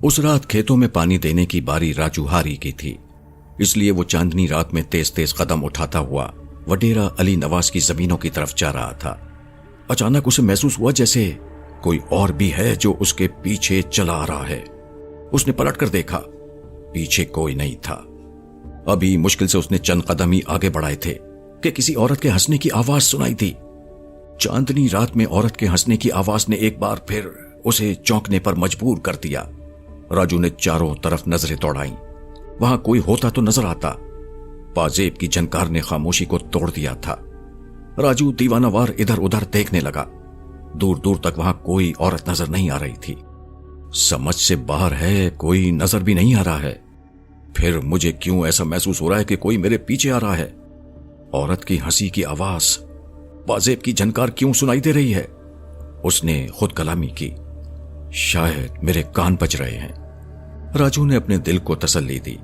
उस रात खेतों में पानी देने की बारी राजू हारी की थी, इसलिए वो चांदनी रात में तेज तेज कदम उठाता हुआ वडेरा अली नवाज की जमीनों की तरफ जा रहा था। अचानक उसे महसूस हुआ जैसे कोई और भी है जो उसके पीछे चला आ रहा है। उसने पलटकर देखा, पीछे कोई नहीं था। अभी मुश्किल से उसने चंद कदम ही आगे बढ़ाए थे कि किसी औरत के हंसने की आवाज सुनाई दी। चांदनी रात में औरत के हंसने की आवाज ने एक बार फिर उसे चौंकने पर मजबूर कर दिया। राजू ने चारों तरफ नजरें दौड़ाई, वहां कोई होता तो नजर आता। पाजेब की झनकार ने खामोशी को तोड़ दिया था। राजू दीवानावार इधर उधर देखने लगा। दूर दूर तक वहां कोई औरत नजर नहीं आ रही थी। समझ से बाहर है, कोई नजर भी नहीं आ रहा है। फिर मुझे क्यों ऐसा महसूस हो रहा है कि कोई मेरे पीछे आ रहा है? औरत की हंसी की आवाज, पाजेब की झनकार क्यों सुनाई दे रही है? उसने खुद कलामी की, शायद मेरे कान बज रहे हैं। राजू ने अपने दिल को तसल्ली दी।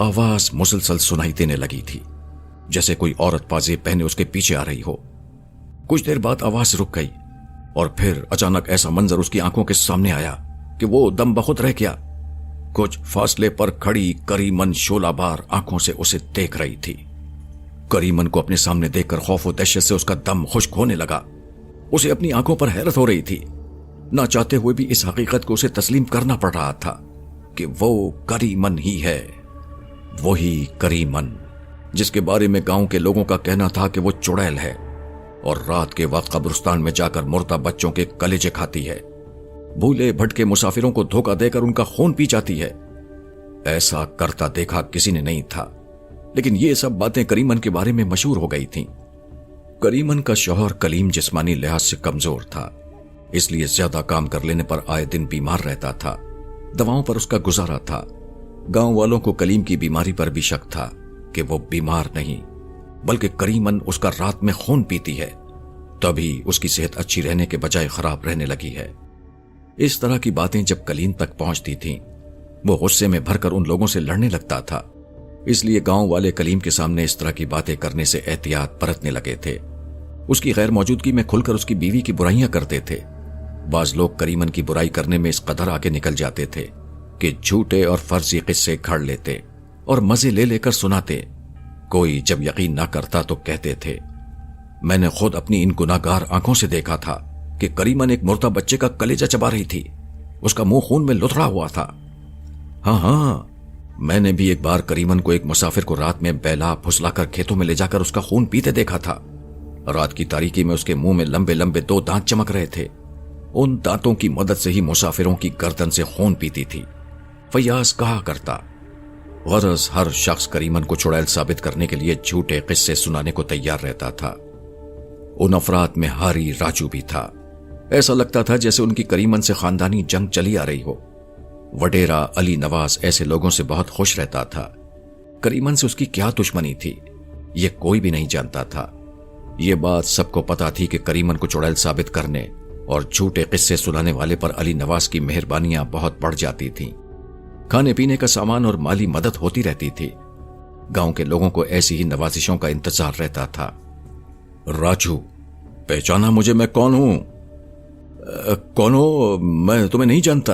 आवाज मुसलसल सुनाई देने लगी थी, जैसे कोई औरत पाजेब पहने उसके पीछे आ रही हो। कुछ देर बाद आवाज रुक गई और फिर अचानक ऐसा मंजर उसकी आंखों के सामने आया कि वो दम बखुद रह गया। कुछ फासले पर खड़ी करीमन शोलाबार आंखों से उसे देख रही थी। करीमन को अपने सामने देखकर खौफ और दहशत से उसका दम खुश्क होने लगा। उसे अपनी आंखों पर हैरत हो रही थी। ना चाहते हुए भी इस हकीकत को उसे तस्लीम करना पड़ रहा था कि वो करीमन ही है। वही करीमन जिसके बारे में गांव के लोगों का कहना था कि वो चुड़ैल है और रात के वक्त कब्रिस्तान में जाकर मुर्दा बच्चों के कलेजे खाती है, भूले भटके मुसाफिरों को धोखा देकर उनका खून पी जाती है। ऐसा करता देखा किसी ने नहीं था, लेकिन ये सब बातें करीमन के बारे में मशहूर हो गई थीं। करीमन का शौहर कलीम जिस्मानी लिहाज से कमजोर था, इसलिए ज्यादा काम कर लेने पर आए दिन बीमार रहता था। दवाओं पर उसका गुजारा था। गांव वालों को कलीम की बीमारी पर भी शक था कि वो बीमार नहीं, बल्कि करीमन उसका रात में खून पीती है, तभी उसकी सेहत अच्छी रहने के बजाय खराब रहने लगी है। इस तरह की बातें जब कलीम तक पहुंचती थीं, वो गुस्से में भरकर उन लोगों से लड़ने लगता था। इसलिए गांव वाले कलीम के सामने इस तरह की बातें करने से एहतियात बरतने लगे थे। उसकी गैर मौजूदगी में खुलकर उसकी बीवी की बुराइयां करते थे। बाज लोग करीमन की बुराई करने में इस कदर आगे निकल जाते थे कि झूठे और फर्जी किस्से घड़ लेते और मजे ले लेकर सुनाते। कोई जब यकीन ना करता तो कहते थे, मैंने खुद अपनी इन गुनाहगार आंखों से देखा था कि करीमन एक मुर्दा बच्चे का कलेजा चबा रही थी। उसका मुंह खून में लुथरा हुआ था। हाँ, मैंने भी एक बार करीमन को एक मुसाफिर को रात में बैला फुसलाकर खेतों में ले जाकर उसका खून पीते देखा था। रात की तारीकी में उसके मुंह में लंबे लंबे 2 दांत चमक रहे थे। उन दांतों की मदद से ही मुसाफिरों की गर्दन से खून पीती थी। फैयाज कहा करता, गरज हर शख्स करीमन को चुड़ैल साबित करने के लिए झूठे किस्से सुनाने को तैयार रहता था। उन अफराद में हारी राजू भी था। ऐसा लगता था जैसे उनकी करीमन से खानदानी जंग चली आ रही हो। वडेरा अली नवाज ऐसे लोगों से बहुत खुश रहता था। करीमन से उसकी क्या दुश्मनी थी, ये कोई भी नहीं जानता था। ये बात सबको पता थी कि करीमन को चुड़ैल साबित करने और झूठे किस्से सुनाने वाले पर अली नवाज की मेहरबानियां बहुत बढ़ जाती थीं। खाने पीने का सामान और माली मदद होती रहती थी। गांव के लोगों को ऐसी ही नवाजिशों का इंतजार रहता था। राजू, पहचाना मुझे? मैं कौन हूं? कौन हो? मैं तुम्हें नहीं जानता।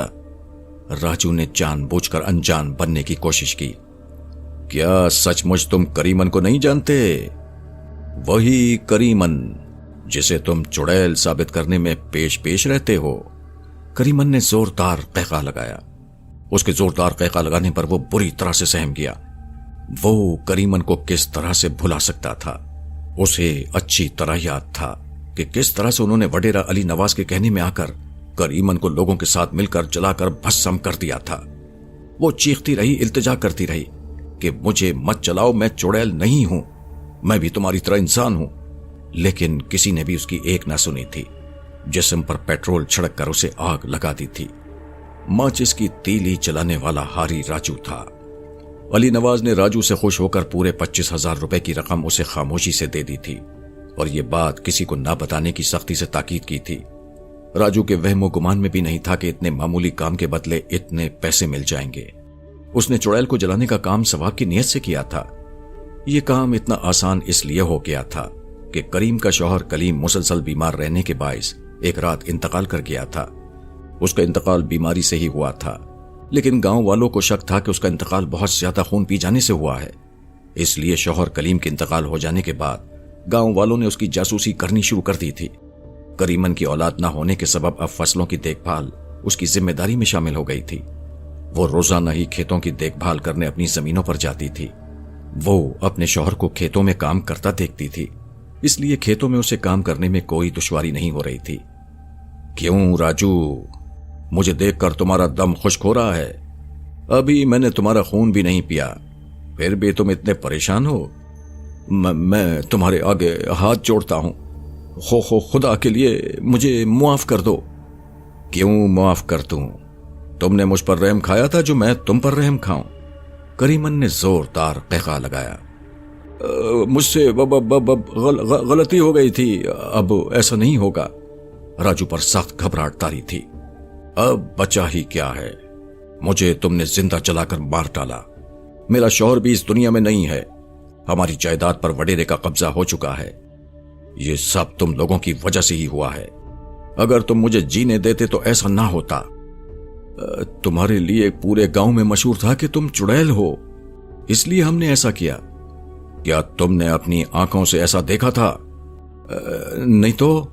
राजू ने जानबूझकर अनजान बनने की कोशिश की। क्या सचमुच तुम करीमन को नहीं जानते? वही करीमन जिसे तुम चुड़ैल साबित करने में पेश रहते हो। करीमन ने जोरदार कहका लगाया। उसके जोरदार कहका लगाने पर वो बुरी तरह से सहम गया। वो करीमन को किस तरह से भुला सकता था? उसे अच्छी तरह याद था कि किस तरह से उन्होंने वडेरा अली नवाज के कहने में आकर करीमन को लोगों के साथ मिलकर जलाकर भस्म कर दिया था। वो चीखती रही, इल्तिजा करती रही कि मुझे मत जलाओ, मैं चुड़ैल नहीं हूं, मैं भी तुम्हारी तरह इंसान हूं। लेकिन किसी ने भी उसकी एक ना सुनी थी। जिस्म पर पेट्रोल छिड़क कर उसे आग लगा दी थी। माचिस की तीली चलाने वाला हारी राजू था। अली नवाज ने राजू से खुश होकर पूरे 25,000 रुपए की रकम उसे खामोशी से दे दी थी और ये बात किसी को ना बताने की सख्ती से ताकीद की थी। राजू के वहमो गुमान में भी नहीं था कि इतने मामूली काम के बदले इतने पैसे मिल जाएंगे। उसने चुड़ैल को जलाने का काम सवाब की नीयत से किया था। यह काम इतना आसान इसलिए हो गया था कि करीम का शौहर कलीम मुसलसल बीमार रहने के बायस एक रात इंतकाल कर गया था। उसका इंतकाल बीमारी से ही हुआ था। لیکن گاؤں والوں کو شک تھا کہ اس کا انتقال بہت زیادہ خون پی جانے سے ہوا ہے، اس لیے شوہر کلیم کے انتقال ہو جانے کے بعد گاؤں والوں نے اس کی جاسوسی کرنی شروع کر دی تھی۔ کریمن کی اولاد نہ ہونے کے سبب اب فصلوں کی دیکھ بھال اس کی ذمہ داری میں شامل ہو گئی تھی۔ وہ روزانہ ہی کھیتوں کی دیکھ بھال کرنے اپنی زمینوں پر جاتی تھی۔ وہ اپنے شوہر کو کھیتوں میں کام کرتا دیکھتی تھی، اس لیے کھیتوں میں اسے کام کرنے میں کوئی دشواری نہیں ہو رہی تھی۔ کیوں راجو، مجھے دیکھ کر تمہارا دم خشک ہو رہا ہے؟ ابھی میں نے تمہارا خون بھی نہیں پیا، پھر بھی تم اتنے پریشان ہو؟ میں تمہارے آگے ہاتھ جوڑتا ہوں، خدا کے لیے مجھے معاف کر دو۔ کیوں معاف کر دوں؟ تم نے مجھ پر رحم کھایا تھا جو میں تم پر رحم کھاؤں؟ کریمن نے زوردار قہقہ لگایا۔ مجھ سے غلطی ہو گئی تھی، اب ایسا نہیں ہوگا۔ راجو پر سخت گھبراہٹ طاری تھی۔ اب بچا ہی کیا ہے، مجھے تم نے زندہ جلا کر مار ڈالا، میرا شوہر بھی اس دنیا میں نہیں ہے، ہماری جائیداد پر وڈیرے کا قبضہ ہو چکا ہے، یہ سب تم لوگوں کی وجہ سے ہی ہوا ہے، اگر تم مجھے جینے دیتے تو ایسا نہ ہوتا۔ تمہارے لیے پورے گاؤں میں مشہور تھا کہ تم چڑیل ہو، اس لیے ہم نے ایسا کیا۔ کیا تم نے اپنی آنکھوں سے ایسا دیکھا تھا؟ نہیں تو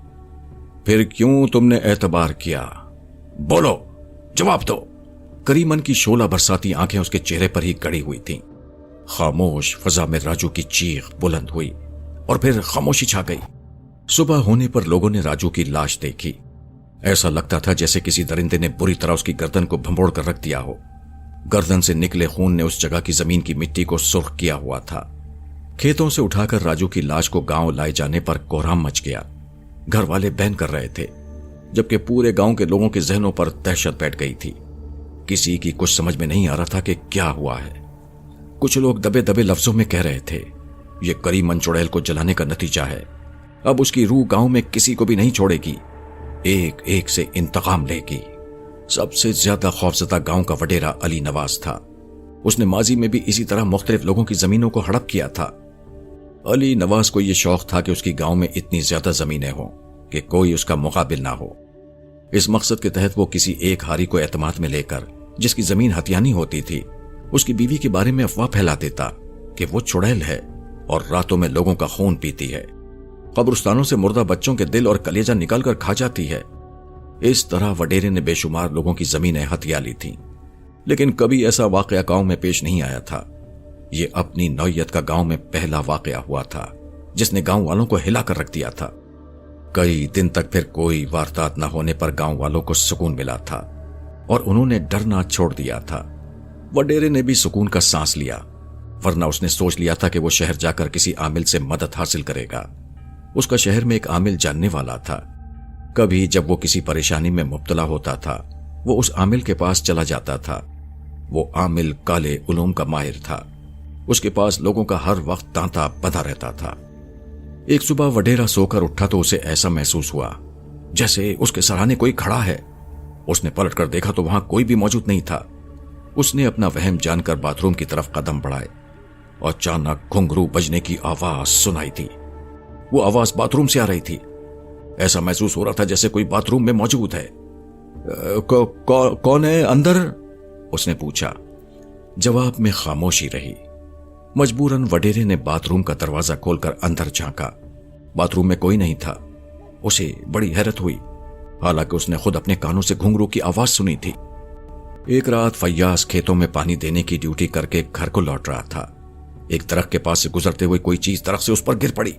پھر کیوں تم نے اعتبار کیا؟ بولو، جواب دو۔ کریمن کی شعلہ برساتی آنکھیں اس کے چہرے پر ہی گڑی ہوئی تھیں۔ خاموش فضا میں راجو کی چیخ بلند ہوئی اور پھر خاموشی چھا گئی۔ صبح ہونے پر لوگوں نے راجو کی لاش دیکھی، ایسا لگتا تھا جیسے کسی درندے نے بری طرح اس کی گردن کو بھنبوڑ کر رکھ دیا ہو۔ گردن سے نکلے خون نے اس جگہ کی زمین کی مٹی کو سرخ کیا ہوا تھا۔ کھیتوں سے اٹھا کر راجو کی لاش کو گاؤں لائے جانے پر کوہرام مچ گیا۔ گھر والے بہن کر رہے تھے، جبکہ پورے گاؤں کے لوگوں کے ذہنوں پر دہشت بیٹھ گئی تھی۔ کسی کی کچھ سمجھ میں نہیں آ رہا تھا کہ کیا ہوا ہے۔ کچھ لوگ دبے دبے لفظوں میں کہہ رہے تھے، یہ کریمن چڑیل کو جلانے کا نتیجہ ہے، اب اس کی روح گاؤں میں کسی کو بھی نہیں چھوڑے گی، ایک ایک سے انتقام لے گی۔ سب سے زیادہ خوفزدہ گاؤں کا وڈیرا علی نواز تھا۔ اس نے ماضی میں بھی اسی طرح مختلف لوگوں کی زمینوں کو ہڑپ کیا تھا۔ علی نواز کو یہ شوق تھا کہ اس کی گاؤں میں اتنی زیادہ زمینیں ہوں کہ کوئی اس کا مقابل نہ ہو۔ اس مقصد کے تحت وہ کسی ایک ہاری کو اعتماد میں لے کر، جس کی زمین ہتھیانی ہوتی تھی، اس کی بیوی کے بارے میں افواہ پھیلا دیتا کہ وہ چڑیل ہے اور راتوں میں لوگوں کا خون پیتی ہے، قبرستانوں سے مردہ بچوں کے دل اور کلیجہ نکال کر کھا جاتی ہے۔ اس طرح وڈیرے نے بے شمار لوگوں کی زمینیں ہتھیا لی تھیں، لیکن کبھی ایسا واقعہ گاؤں میں پیش نہیں آیا تھا۔ یہ اپنی نوعیت کا گاؤں میں پہلا واقعہ ہوا تھا جس نے گاؤں والوں کو ہلا کر رکھ دیا تھا۔ کئی دن تک پھر کوئی واردات نہ ہونے پر گاؤں والوں کو سکون ملا تھا اور انہوں نے ڈرنا چھوڑ دیا تھا۔ وڈیرے نے بھی سکون کا سانس لیا، ورنہ اس نے سوچ لیا تھا کہ وہ شہر جا کر کسی عامل سے مدد حاصل کرے گا۔ اس کا شہر میں ایک عامل جاننے والا تھا۔ کبھی جب وہ کسی پریشانی میں مبتلا ہوتا تھا، وہ اس عامل کے پاس چلا جاتا تھا۔ وہ عامل کالے علوم کا ماہر تھا، اس کے پاس لوگوں کا ہر وقت تانتا بندھا رہتا تھا۔ ایک صبح وڈیرا سو کر اٹھا تو اسے ایسا محسوس ہوا جیسے اس کے سرانے کوئی کھڑا ہے۔ اس نے پلٹ کر دیکھا تو وہاں کوئی بھی موجود نہیں تھا۔ اس نے اپنا وہم جان کر باتھ روم کی طرف قدم بڑھائے اور اچانک گھنگرو بجنے کی آواز سنائی تھی۔ وہ آواز باتھ روم سے آ رہی تھی۔ ایسا محسوس ہو رہا تھا جیسے کوئی باتھ روم میں موجود ہے۔ کون ہے اندر؟ اس نے پوچھا۔ جواب میں خاموشی رہی۔ مجبوراً وڈیرے نے باتھ روم کا دروازہ کھول کر اندر جھانکا۔ باتھ روم میں کوئی نہیں تھا۔ اسے بڑی حیرت ہوئی، حالانکہ اس نے خود اپنے کانوں سے گھنگرو کی آواز سنی تھی۔ ایک رات فیاض کھیتوں میں پانی دینے کی ڈیوٹی کر کے گھر کو لوٹ رہا تھا۔ ایک درخت کے پاس سے گزرتے ہوئے کوئی چیز درخت سے اس پر گر پڑی۔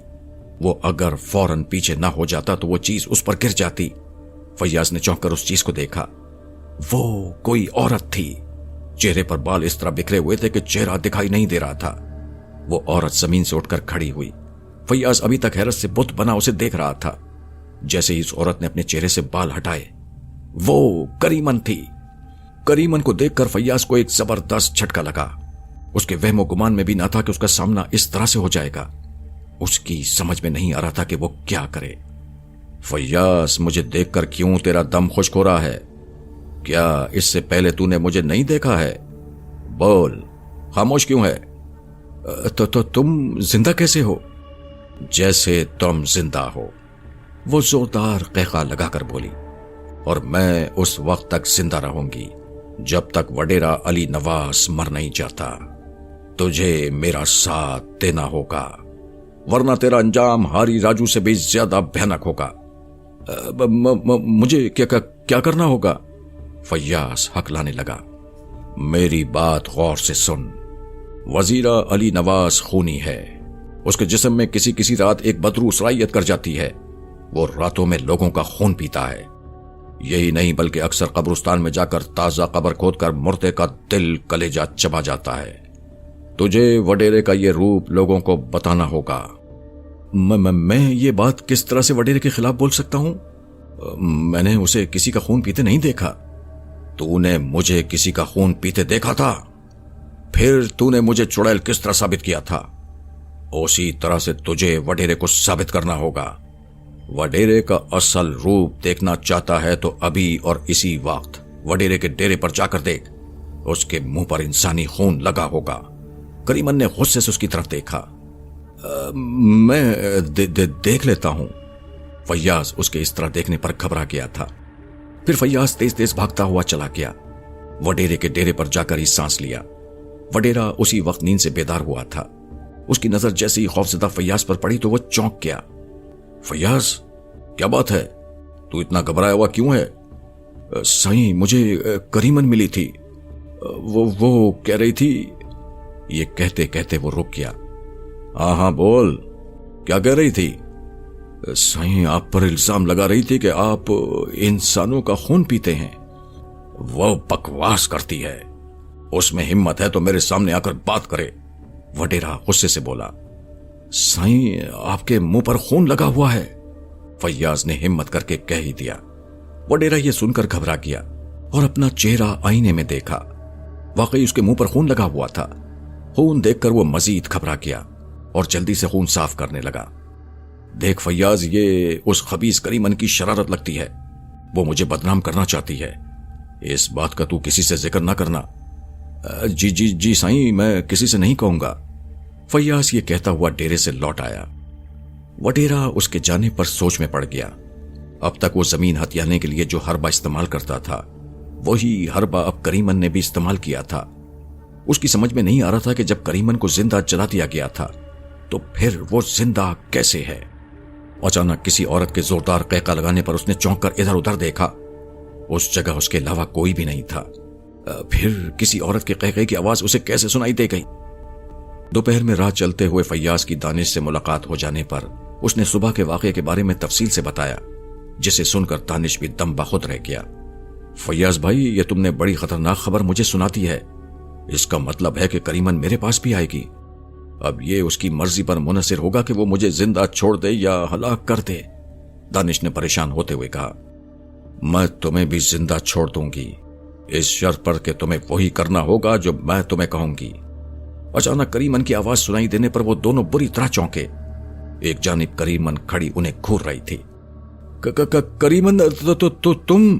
وہ اگر فوراً پیچھے نہ ہو جاتا تو وہ چیز اس پر گر جاتی۔ فیاض نے چونک کر اس چیز کو دیکھا۔ وہ کوئی عورت تھی۔ چہرے پر بال اس طرح بکھرے ہوئے تھے کہ چہرہ دکھائی نہیں دے رہا تھا۔ وہ عورت زمین سے اٹھ کر کھڑی ہوئی۔ فیاض ابھی تک حیرت سے بت بنا اسے دیکھ رہا تھا۔ جیسے ہی اس عورت نے اپنے چہرے سے بال ہٹائے، وہ کریمن تھی۔ کریمن کو دیکھ کر فیاض کو ایک زبردست جھٹکا لگا۔ اس کے وہم و گمان میں بھی نہ تھا کہ اس کا سامنا اس طرح سے ہو جائے گا۔ اس کی سمجھ میں نہیں آ رہا تھا کہ وہ کیا کرے۔ فیاض، مجھے دیکھ کر کیوں تیرا دم خشک ہو رہا ہے؟ کیا اس سے پہلے تو نے مجھے نہیں دیکھا ہے؟ بول، خاموش کیوں ہے؟ تو تم زندہ کیسے ہو؟ جیسے تم زندہ ہو، وہ زوردار قہقہ لگا کر بولی، اور میں اس وقت تک زندہ رہوں گی جب تک وڈیرا علی نواز مر نہیں جاتا تجھے میرا ساتھ دینا ہوگا، ورنہ تیرا انجام ہاری راجو سے بھی زیادہ بھیانک ہوگا۔ مجھے کیا کرنا ہوگا؟ فیاض ہکلانے لگا۔ میری بات غور سے سن، وزیرہ علی نواز خونی ہے، اس کے جسم میں کسی رات ایک بدرو صلاحیت کر جاتی ہے، وہ راتوں میں لوگوں کا خون پیتا ہے۔ یہی نہیں بلکہ اکثر قبرستان میں جا کر تازہ قبر کھود کر مردے کا دل کلیجہ چبا جاتا ہے۔ تجھے وڈیرے کا یہ روپ لوگوں کو بتانا ہوگا۔ میں یہ بات کس طرح سے وڈیرے کے خلاف بول سکتا ہوں؟ میں نے اسے کسی کا خون پیتے نہیں دیکھا۔ تو نے مجھے کسی کا خون پیتے دیکھا تھا؟ پھر تو نے مجھے چڑیل کس طرح ثابت کیا تھا؟ اسی طرح سے تجھے وڈیرے کو ثابت کرنا ہوگا۔ وڈیرے کا اصل روپ دیکھنا چاہتا ہے تو ابھی اور اسی وقت وڈیرے کے ڈیرے پر جا کر دیکھ، اس کے منہ پر انسانی خون لگا ہوگا۔ کریمن نے غصے سے اس کی طرف دیکھا۔ میں دیکھ لیتا ہوں۔ فیاض اس کے اس طرح دیکھنے پر گھبرا گیا تھا۔ پھر فیاض تیز بھاگتا ہوا چلا گیا۔ وڈیرے کے ڈیرے پر جا کر ہی سانس لیا۔ وڈیرا اسی وقت نیند سے بیدار ہوا تھا۔ اس کی نظر جیسے ہی خوفزدہ فیاض پر پڑی تو وہ چونک گیا۔ فیاض، کیا بات ہے؟ تو اتنا گھبرایا ہوا کیوں ہے؟ سائیں، مجھے کریمن ملی تھی، وہ کہہ رہی تھی۔ یہ کہتے کہتے وہ رک گیا۔ ہاں بول، کیا کہہ رہی تھی؟ سائیں، آپ پر الزام لگا رہی تھی کہ آپ انسانوں کا خون پیتے ہیں۔ وہ بکواس کرتی ہے، اس میں ہمت ہے تو میرے سامنے آ کر بات کرے، وڈیرا غصے سے بولا۔ سائیں، آپ کے منہ پر خون لگا ہوا ہے، فیاض نے ہمت کر کے کہہ ہی دیا۔ وڈیرا یہ سن کر گھبرا گیا اور اپنا چہرہ آئینے میں دیکھا۔ واقعی اس کے منہ پر خون لگا ہوا تھا۔ خون دیکھ کر وہ مزید گھبرا گیا اور جلدی سے خون صاف کرنے لگا۔ دیکھ فیاض، یہ اس خبیث کریمن کی شرارت لگتی ہے، وہ مجھے بدنام کرنا چاہتی ہے، اس بات کا تو کسی سے ذکر نہ کرنا۔ جی سائیں، میں کسی سے نہیں کہوں گا، فیاض یہ کہتا ہوا ڈیرے سے لوٹ آیا۔ وڈیرا اس کے جانے پر سوچ میں پڑ گیا۔ اب تک وہ زمین ہتھیانے کے لیے جو حربہ استعمال کرتا تھا وہی حربہ اب کریمن نے بھی استعمال کیا تھا۔ اس کی سمجھ میں نہیں آ رہا تھا کہ جب کریمن کو زندہ جلا دیا گیا تھا تو پھر وہ زندہ کیسے ہے۔ اچانک کسی عورت کے زوردار قہقہ لگانے پر اس نے چونک کر ادھر ادھر دیکھا۔ اس جگہ اس کے علاوہ کوئی بھی نہیں تھا۔ پھر کسی عورت کے قہقہے کی آواز اسے کیسے سنائی دے گئی؟ دوپہر میں راہ چلتے ہوئے فیاض کی دانش سے ملاقات ہو جانے پر اس نے صبح کے واقعے کے بارے میں تفصیل سے بتایا، جسے سن کر دانش بھی دم بخود رہ گیا۔ فیاض بھائی، یہ تم نے بڑی خطرناک خبر مجھے سناتی ہے۔ اس کا مطلب ہے کہ کریمن میرے پاس بھی آئے گی۔ اب یہ اس کی مرضی پر منحصر ہوگا کہ وہ مجھے زندہ چھوڑ دے یا ہلاک کر دے، دانش نے پریشان ہوتے ہوئے کہا۔ میں تمہیں بھی زندہ چھوڑ دوں گی، اس شرط پر کہ تمہیں وہی کرنا ہوگا جو میں تمہیں کہوں گی۔ اچانک کریمن کی آواز سنائی دینے پر وہ دونوں بری طرح چونکے۔ ایک جانب کریمن کھڑی انہیں گھور رہی تھی۔ کریمن، تو تم؟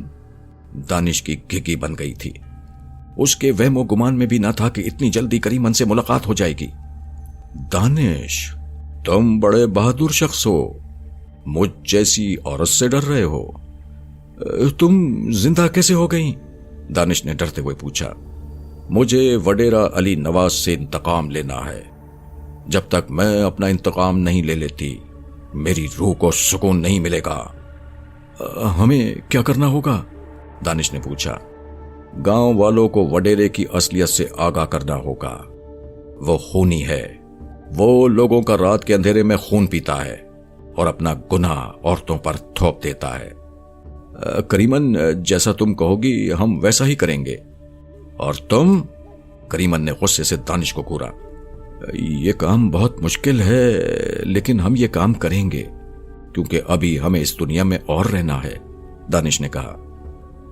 دانش کی گھگی بن گئی تھی۔ اس کے وہم و گمان میں بھی نہ تھا کہ اتنی جلدی کریمن سے ملاقات ہو جائے گی۔ دانش، تم بڑے بہادر شخص ہو، مجھ جیسی عورت سے ڈر رہے ہو۔ تم زندہ کیسے ہو گئی؟ دانش نے ڈرتے ہوئے پوچھا۔ مجھے وڈیرا علی نواز سے انتقام لینا ہے۔ جب تک میں اپنا انتقام نہیں لے لیتی میری روح کو سکون نہیں ملے گا۔ ہمیں کیا کرنا ہوگا؟ دانش نے پوچھا۔ گاؤں والوں کو وڈیرے کی اصلیت سے آگاہ کرنا ہوگا۔ وہ خونی ہے، وہ لوگوں کا رات کے اندھیرے میں خون پیتا ہے اور اپنا گناہ عورتوں پر تھوپ دیتا ہے۔ کریمن، جیسا تم کہو گی ہم ویسا ہی کریں گے۔ اور تم؟ کریمن نے غصے سے دانش کو گھورا۔ یہ کام بہت مشکل ہے، لیکن ہم یہ کام کریں گے کیونکہ ابھی ہمیں اس دنیا میں اور رہنا ہے، دانش نے کہا۔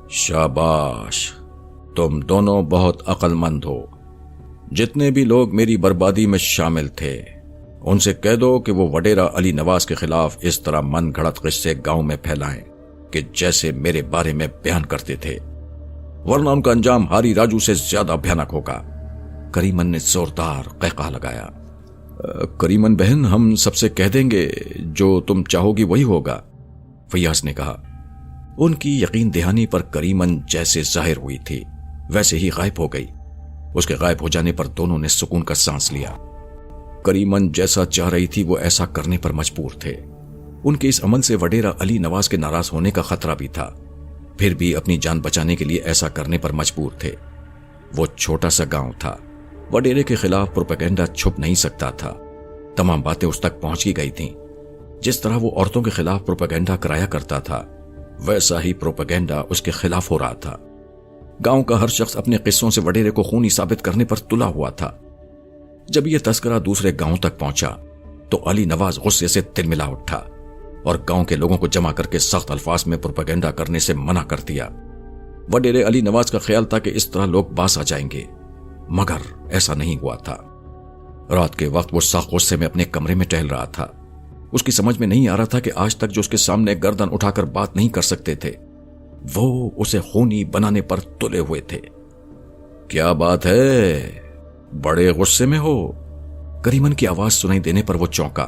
شاباش، تم دونوں بہت عقل مند ہو۔ جتنے بھی لوگ میری بربادی میں شامل تھے ان سے کہہ دو کہ وہ وڈیرا علی نواز کے خلاف اس طرح من گھڑت قصے گاؤں میں پھیلائیں کہ جیسے میرے بارے میں بیان کرتے تھے، ورنہ ان کا انجام ہاری راجو سے زیادہ بھیانک ہوگا۔ کریمن نے زوردار قہقہ لگایا۔ کریمن بہن، ہم سب سے کہہ دیں گے، جو تم چاہو گی وہی ہوگا، فیاض نے کہا۔ ان کی یقین دہانی پر کریمن جیسے ظاہر ہوئی تھی वैसे ही गायब हो गई। उसके गायब हो जाने पर दोनों ने सुकून का सांस लिया। करीमन जैसा चाह रही थी वो ऐसा करने पर मजबूर थे। उनके इस अमल से वडेरा अली नवाज के नाराज होने का खतरा भी था, फिर भी अपनी जान बचाने के लिए ऐसा करने पर मजबूर थे। वो छोटा सा गांव था, वडेरे के खिलाफ प्रोपेगेंडा छुप नहीं सकता था। तमाम बातें उस तक पहुंच ही गई थीं। जिस तरह वो औरतों के खिलाफ प्रोपेगेंडा कराया करता था, वैसा ही प्रोपेगेंडा उसके खिलाफ हो रहा था। गांव का हर शख्स अपने किस्सों से वडेरे को खूनी साबित करने पर तुला हुआ था। जब यह तस्करा दूसरे गांव तक पहुंचा तो अली नवाज गुस्से से तिलमिला उठा और गांव के लोगों को जमा करके सख्त अल्फाज में प्रोपेगेंडा करने से मना कर दिया। वडेरे अली नवाज का ख्याल था कि इस तरह लोग बास आ जाएंगे, मगर ऐसा नहीं हुआ था। रात के वक्त वो सख्त गुस्से में अपने कमरे में टहल रहा था। उसकी समझ में नहीं आ रहा था कि आज तक जो उसके सामने गर्दन उठाकर बात नहीं कर सकते थे, वो उसे खूनी बनाने पर तुले हुए थे। क्या बात है, बड़े गुस्से में हो? करीमन की आवाज सुनाई देने पर वो चौंका।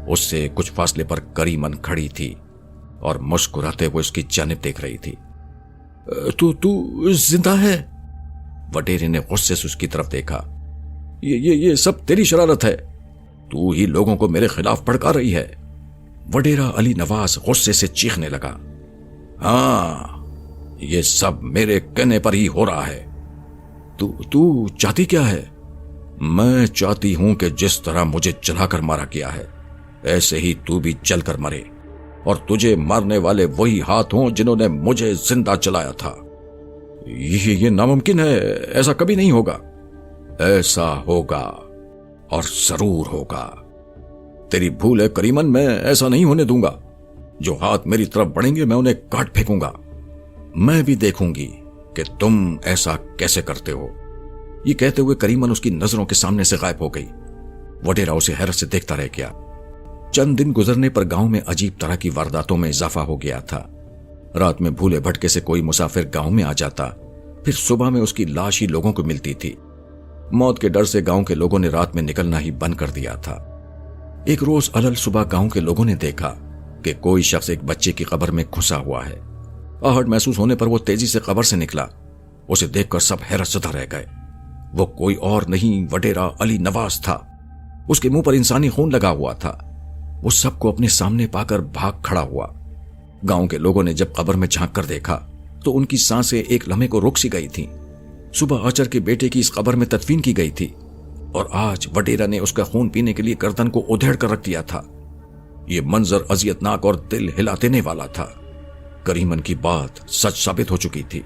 उससे कुछ फासले पर करीमन खड़ी थी और मुस्कुराते हुए उसकी जानिब देख रही थी। तू जिंदा है? वडेरे ने गुस्से से उसकी तरफ देखा। ये सब तेरी शरारत है, तू ही लोगों को मेरे खिलाफ भड़का रही है। वडेरा अली नवाज गुस्से से चीखने लगा। हाँ, ये सब मेरे कहने पर ही हो रहा है। तू चाहती क्या है? मैं चाहती हूं कि जिस तरह मुझे जलाकर मारा गया है, ऐसे ही तू भी जलकर मरे और तुझे मारने वाले वही हाथ हों जिन्होंने मुझे जिंदा जलाया था। ये नामुमकिन है, ऐसा कभी नहीं होगा। ऐसा होगा और जरूर होगा। तेरी भूल है करीमन, मैं ऐसा नहीं होने दूंगा। जो हाथ मेरी तरफ बढ़ेंगे मैं उन्हें काट फेंकूंगा। मैं भी देखूंगी कि तुम ऐसा कैसे करते हो। ये कहते हुए करीमन उसकी नजरों के सामने से गायब हो गई। वडेरा उसे हैरत से देखता रह गया। चंद दिन गुजरने पर गांव में अजीब तरह की वारदातों में इजाफा हो गया था। रात में भूले भटके से कोई मुसाफिर गांव में आ जाता, फिर सुबह में उसकी लाश ही लोगों को मिलती थी। मौत के डर से गांव के लोगों ने रात में निकलना ही बंद कर दिया था। एक रोज अलल सुबह गांव के लोगों ने देखा कि कोई शख्स एक बच्चे की कब्र में घुसा हुआ है। आहट महसूस होने पर वो तेजी से कब्र से निकला। उसे देखकर सब हैरतज़दा रह गए। वो कोई और नहीं, वडेरा अली नवाज था। उसके मुंह पर इंसानी खून लगा हुआ था। वो सबको अपने सामने पाकर भाग खड़ा हुआ। गांव के लोगों ने जब कब्र में झांक कर देखा तो उनकी सांसें एक लम्हे को रुक सी गई थीं। सुबह आचर के बेटे की इस कब्र में तदफीन की गई थी और आज वडेरा ने उसका खून पीने के लिए गर्दन को उधेड़ कर रख दिया था। ये मंजर अजियतनाक और दिल हिला देने वाला था। करीमन की बात सच साबित हो चुकी थी।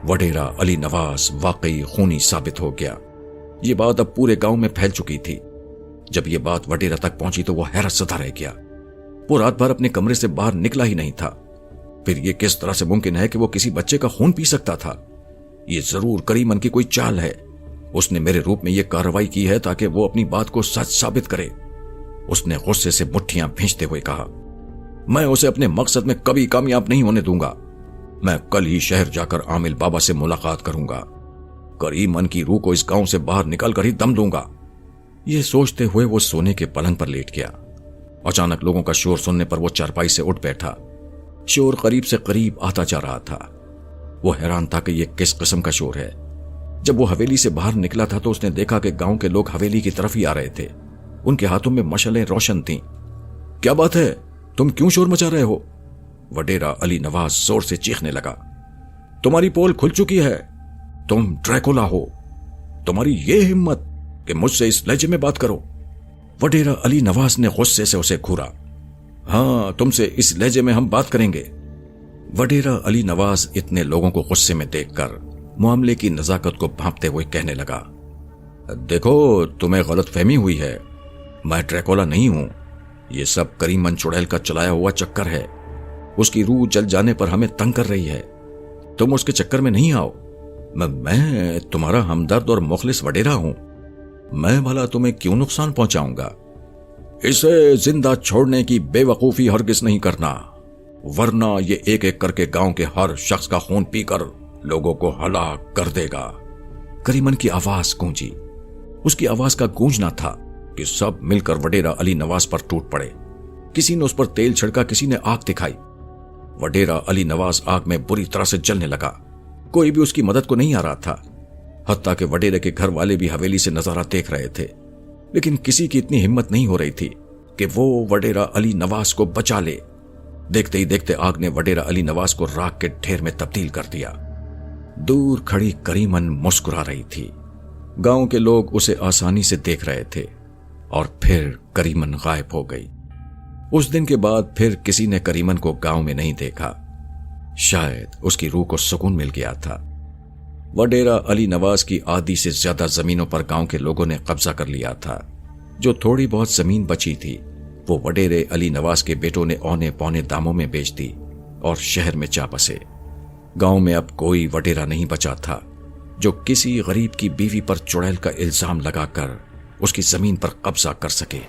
वडेरा अली नवाज वाकई खूनी साबित हो गया। ये बात अब पूरे गांव में फैल चुकी थी। जब ये बात वडेरा तक पहुंची तो वो हैरतज़दा रह गया। वो रात भर अपने कमरे से बाहर निकला ही नहीं था। फिर ये किस तरह से मुमकिन है कि वो किसी बच्चे का खून पी सकता था? ये जरूर करीमन की कोई चाल है। उसने मेरे रूप में ये कार्रवाई की है ताकि वो अपनी बात को सच साबित करे। उसने गुस्से से मुट्ठियां भींचते हुए कहा, मैं उसे अपने मकसद में कभी कामयाब नहीं होने दूंगा। मैं कल ही शहर जाकर आमिल बाबा से मुलाकात करूंगा। करीमन की रूह को इस गांव से बाहर निकल कर ही दम दूंगा। ये सोचते हुए वो सोने के पलंग पर लेट गया। अचानक लोगों का शोर सुनने पर वो चारपाई से उठ बैठा। शोर करीब से करीब आता जा रहा था। वो हैरान था कि ये किस किस्म का शोर है। जब वो हवेली से बाहर निकला था तो उसने देखा कि गांव के लोग हवेली की तरफ ही आ रहे थे। उनके हाथों में मशालें रोशन थीं। क्या बात है, तुम क्यों शोर मचा रहे हो? वडेरा अली नवाज जोर से चीखने लगा। तुम्हारी पोल खुल चुकी है। तुम ड्रैकुला हो। तुम्हारी ये हिम्मत कि मुझसे इस लहजे में बात करो। वडेरा अली नवाज ने गुस्से से उसे घूरा। हां, तुमसे इस लहजे में हम बात करेंगे। वडेरा अली नवाज इतने लोगों को गुस्से में देखकर मामले की नजाकत को भांपते हुए कहने लगा, देखो, तुम्हें गलतफहमी हुई है। मैं ड्रैकुला नहीं हूं। यह सब करीमन चुड़ैल का चलाया हुआ चक्कर है। उसकी रूह जल जाने पर हमें तंग कर रही है। तुम उसके चक्कर में नहीं आओ। मैं तुम्हारा हमदर्द और मुखलिस वडेरा हूं। मैं भला तुम्हें क्यों नुकसान पहुंचाऊंगा? इसे जिंदा छोड़ने की बेवकूफी हरगिज नहीं करना, वरना ये एक एक करके गांव के हर शख्स का खून पीकर लोगों को हलाक कर देगा। करीमन की आवाज गूंजी। उसकी आवाज का गूंजना था कि सब मिलकर वडेरा अली नवाज पर टूट पड़े। किसी ने उस पर तेल छिड़का, किसी ने आग दिखाई। वडेरा अली नवाज आग में बुरी तरह से जलने लगा। कोई भी उसकी मदद को नहीं आ रहा था। हत्ता कि वडेरे के घर वाले भी हवेली से नजारा देख रहे थे, लेकिन किसी की इतनी हिम्मत नहीं हो रही थी कि वो वडेरा अली नवाज को बचा ले। देखते ही देखते आग ने वडेरा अली नवाज को राख के ढेर में तब्दील कर दिया। दूर खड़ी करीमन मुस्कुरा रही थी। गांव के लोग उसे आसानी से देख रहे थे और फिर करीमन गायब हो गई। उस दिन के बाद फिर किसी ने करीमन को गांव में नहीं देखा। शायद उसकी रूह को सुकून मिल गया था। वडेरा अली नवाज की आधी से ज्यादा जमीनों पर गांव के लोगों ने कब्जा कर लिया था। जो थोड़ी बहुत जमीन बची थी वो वडेरे अली नवाज के बेटों ने औने पौने दामों में बेच दी और शहर में जा बसे। गांव में अब कोई वडेरा नहीं बचा था जो किसी गरीब की बीवी पर चुड़ैल का इल्जाम लगाकर उसकी जमीन पर कब्जा कर सके।